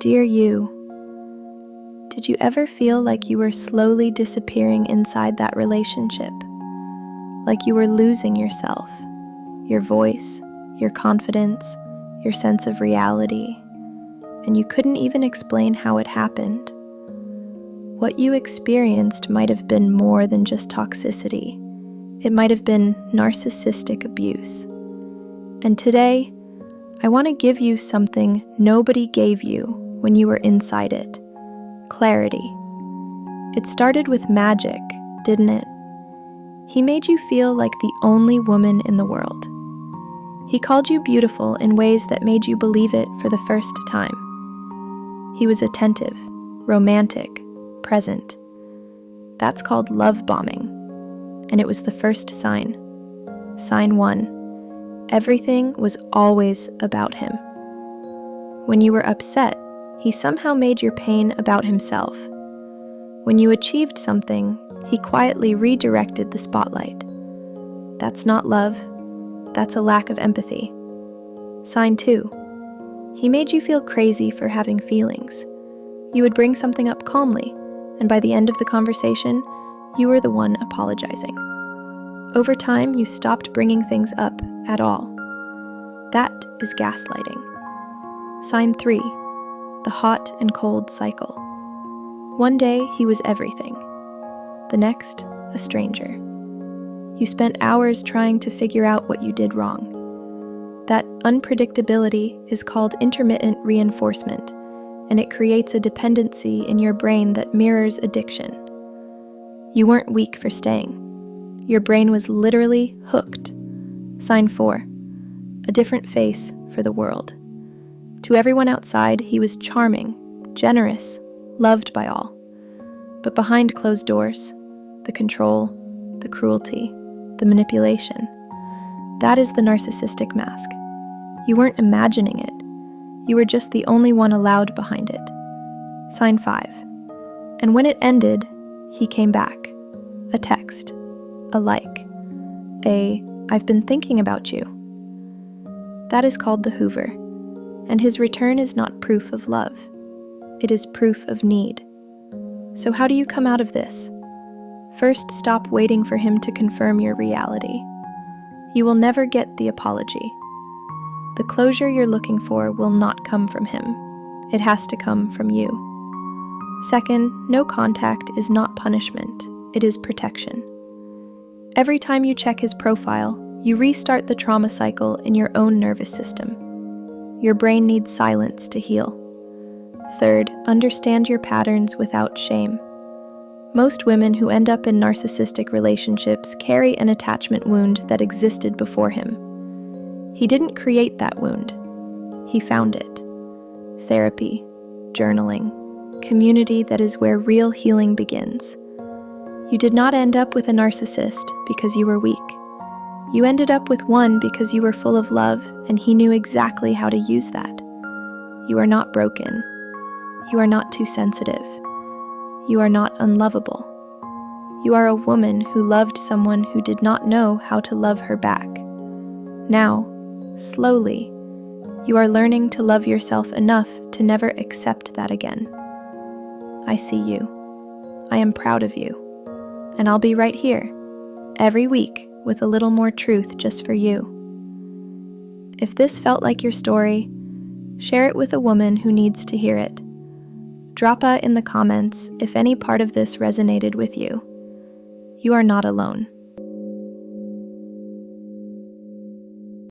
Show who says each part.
Speaker 1: Dear you, did you ever feel like you were slowly disappearing inside that relationship? Like you were losing yourself, your voice, your confidence, your sense of reality, and you couldn't even explain how it happened? What you experienced might have been more than just toxicity. It might have been narcissistic abuse. And today, I want to give you something nobody gave you when you were inside it: clarity. It started with magic, didn't it? He made you feel like the only woman in the world. He called you beautiful in ways that made you believe it for the first time. He was attentive, romantic, present. That's called love bombing. And it was the first sign. Sign 1. Everything was always about him. When you were upset, he somehow made your pain about himself. When you achieved something, he quietly redirected the spotlight. That's not love. That's a lack of empathy. Sign 2. He made you feel crazy for having feelings. You would bring something up calmly, and by the end of the conversation, you were the one apologizing. Over time, you stopped bringing things up at all. That is gaslighting. Sign 3. The hot and cold cycle. One day, he was everything. The next, a stranger. You spent hours trying to figure out what you did wrong. That unpredictability is called intermittent reinforcement, and it creates a dependency in your brain that mirrors addiction. You weren't weak for staying. Your brain was literally hooked. Sign 4. A different face for the world. To everyone outside, he was charming, generous, loved by all. But behind closed doors, the control, the cruelty, the manipulation, that is the narcissistic mask. You weren't imagining it. You were just the only one allowed behind it. Sign 5. And when it ended, he came back. A text, a like, I've been thinking about you. That is called the hoover, and his return is not proof of love. It is proof of need. So how do you come out of this? First, stop waiting for him to confirm your reality. You will never get the apology. The closure you're looking for will not come from him. It has to come from you. Second, no contact is not punishment. It is protection. Every time you check his profile, you restart the trauma cycle in your own nervous system. Your brain needs silence to heal. Third, understand your patterns without shame. Most women who end up in narcissistic relationships carry an attachment wound that existed before him. He didn't create that wound. He found it. Therapy, journaling, community, that is where real healing begins. You did not end up with a narcissist because you were weak. You ended up with one because you were full of love and he knew exactly how to use that. You are not broken. You are not too sensitive. You are not unlovable. You are a woman who loved someone who did not know how to love her back. Now, slowly, you are learning to love yourself enough to never accept that again. I see you. I am proud of you. And I'll be right here, every week, with a little more truth just for you. If this felt like your story, share it with a woman who needs to hear it. Drop a in the comments if any part of this resonated with you. You are not alone.